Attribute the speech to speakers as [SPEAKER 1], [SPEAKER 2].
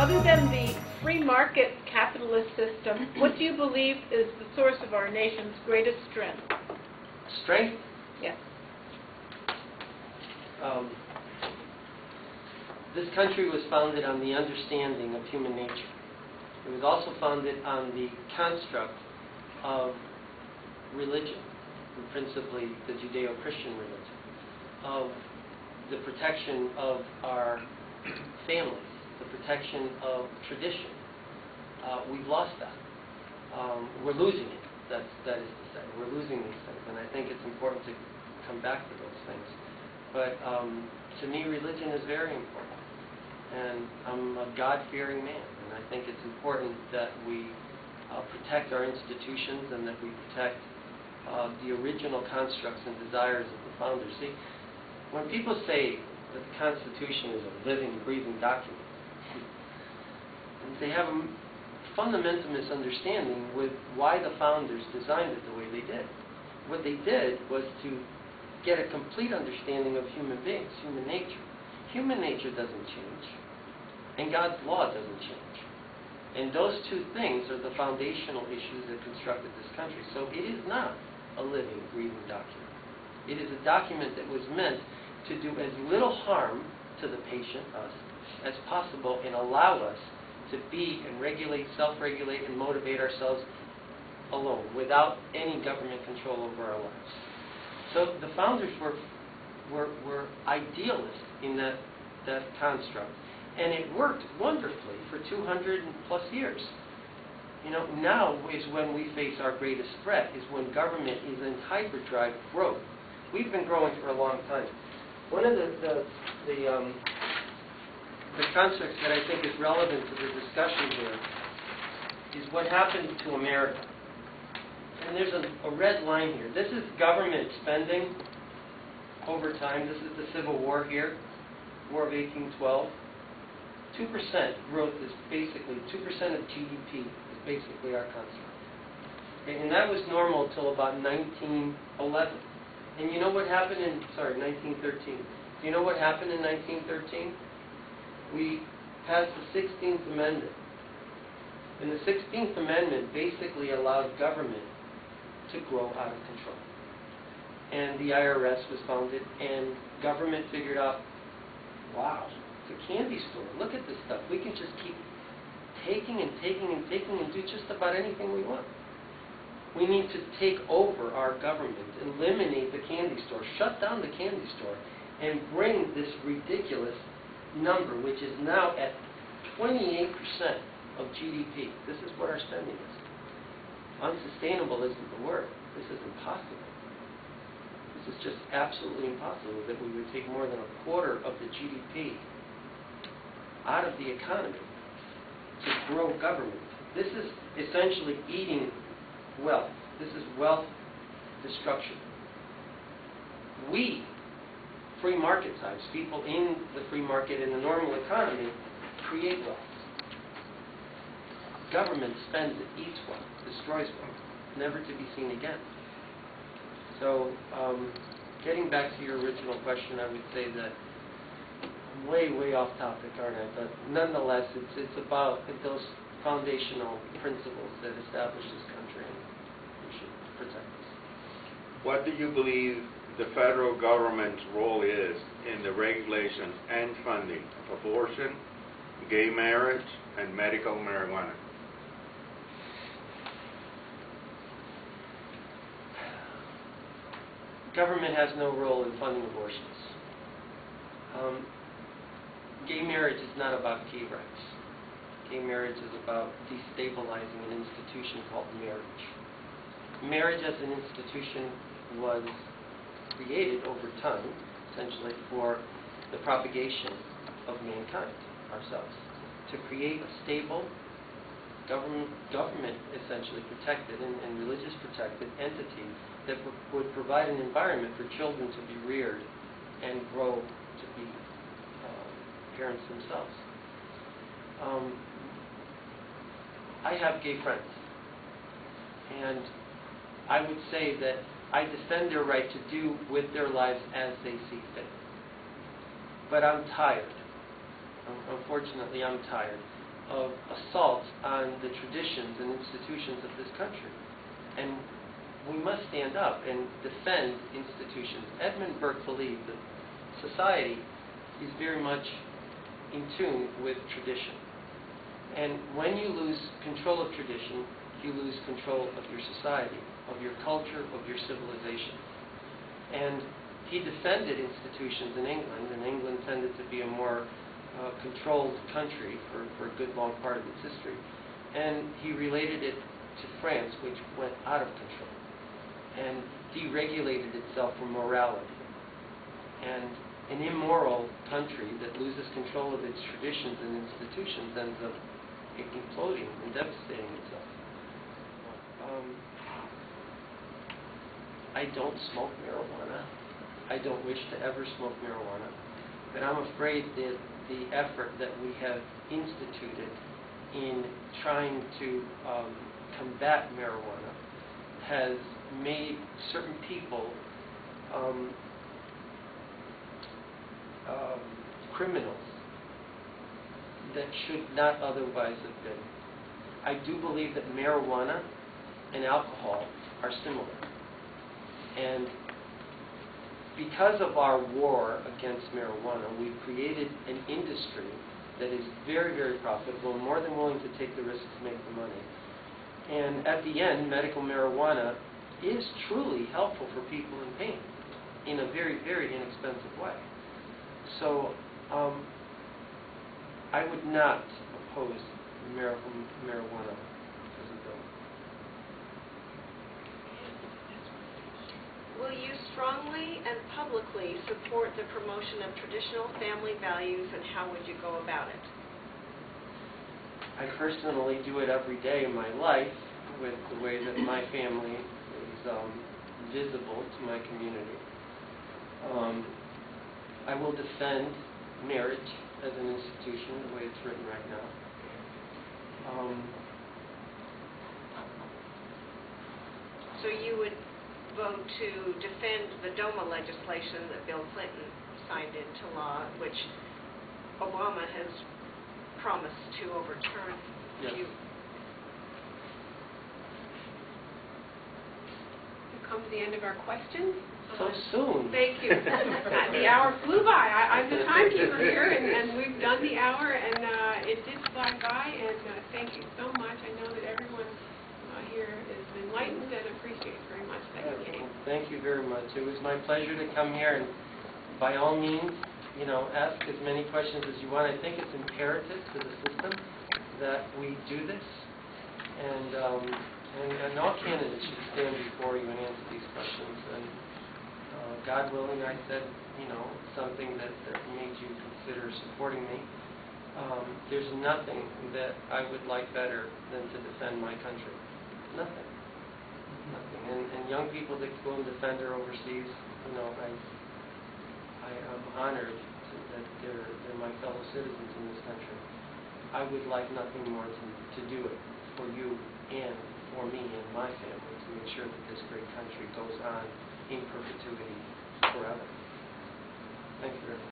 [SPEAKER 1] Other than the free market capitalist system, what do you believe is the source of our nation's greatest strength?
[SPEAKER 2] Strength?
[SPEAKER 1] Yes.
[SPEAKER 2] This country was founded on the understanding of human nature. It was also founded on the construct of religion, and principally the Judeo-Christian religion, of the protection of our families, the protection of tradition. We've lost that. We're losing it. That is to say, we're losing these things, and I think it's important to come back to those things. But to me, religion is very important, and I'm a God-fearing man, and I think it's important that we protect our institutions and that we protect the original constructs and desires of the founders. See, when people say that the Constitution is a living, breathing document, they have a fundamental misunderstanding with why the founders designed it the way they did. What they did was to get a complete understanding of human beings, human nature. Human nature doesn't change, and God's law doesn't change. And those two things are the foundational issues that constructed this country. So it is not a living, breathing document. It is a document that was meant to do as little harm to the patient, us, as possible, and allow us to be and regulate, self-regulate, and motivate ourselves alone, without any government control over our lives. So the founders were idealists in that construct, and it worked wonderfully for 200 plus years. You know, now is when we face our greatest threat, is when government is in hyperdrive growth. We've been growing for a long time. One of the constructs that I think is relevant to the discussion here is what happened to America. And there's a red line here. This is government spending over time. This is the Civil War here, War of 1812. 2% growth is basically, 2% of GDP is basically our construct. Okay, and that was normal until about 1911. And you know what happened in, 1913. Do you know what happened in 1913? We passed the 16th Amendment. And the 16th Amendment basically allowed government to grow out of control. And the IRS was founded, and government figured out, wow, it's a candy store. Look at this stuff. We can just keep taking and taking and taking and do just about anything we want. We need to take over our government, eliminate the candy store, shut down the candy store, and bring this ridiculous number, which is now at 28% of GDP. This is what our spending is. Unsustainable isn't the word. This is impossible. This is just absolutely impossible that we would take more than a quarter of the GDP out of the economy to grow government. This is essentially eating wealth. This is wealth destruction. We, free market types, people in the free market in the normal economy, create wealth. Government spends it, eats wealth, destroys wealth, never to be seen again. So, getting back to your original question, I would say that I'm way off topic, aren't I? But nonetheless, it's about those foundational principles that establish this country, and we should protect this.
[SPEAKER 3] What do you believe the federal government's role is in the regulation and funding of abortion, gay marriage, and medical marijuana?
[SPEAKER 2] Government has no role in funding abortions. Gay marriage is not about gay rights. Gay marriage is about destabilizing an institution called marriage. Marriage as an institution was created over time, essentially, for the propagation of mankind, ourselves, to create a stable, government essentially protected and religious protected entity that would provide an environment for children to be reared and grow to be parents themselves. I have gay friends, and I would say that I defend their right to do with their lives as they see fit. But I'm tired. Unfortunately, I'm tired of assault on the traditions and institutions of this country. And we must stand up and defend institutions. Edmund Burke believed that society is very much in tune with tradition. And when you lose control of tradition, you lose control of your society, of your culture, of your civilization. And he defended institutions in England, and England tended to be a more controlled country for a good long part of its history. And he related it to France, which went out of control and deregulated itself from morality. And an immoral country that loses control of its traditions and institutions ends up imploding and devastating itself. I don't smoke marijuana. I don't wish to ever smoke marijuana. But I'm afraid that the effort that we have instituted in trying to combat marijuana has made certain people criminals that should not otherwise have been. I do believe that marijuana and alcohol are similar. And because of our war against marijuana, we've created an industry that is very, very profitable and more than willing to take the risk to make the money. And at the end, medical marijuana is truly helpful for people in pain in a very, very inexpensive way. So I would not oppose marijuana as a bill.
[SPEAKER 4] Will you strongly and publicly support the promotion of traditional family values, and how would you go about it?
[SPEAKER 2] I personally do it every day in my life with the way that my family is visible to my community. I will defend marriage as an institution the way it's written right now.
[SPEAKER 4] So you would vote to defend the DOMA legislation that Bill Clinton signed into law, which Obama has promised to overturn.
[SPEAKER 2] Yes.
[SPEAKER 1] We've come to the end of our questions.
[SPEAKER 2] So soon.
[SPEAKER 1] Thank you. The hour flew by. I'm the timekeeper here, and we've done the hour, and it did fly by, and thank you so much. I know that everyone here is enlightened and appreciates very much that you came.
[SPEAKER 2] Thank you very much. It was my pleasure to come here, and by all means, ask as many questions as you want. I think it's imperative to the system that we do this, and all candidates should stand before you and answer these questions. And God willing, I said, something that made you consider supporting me. There's nothing that I would like better than to defend my country. Nothing. Nothing. And young people that go and defend her overseas, I am honored that they're my fellow citizens in this country. I would like nothing more to do it for you and for me and my family to make sure that this great country goes on in perpetuity forever. Thank you very much.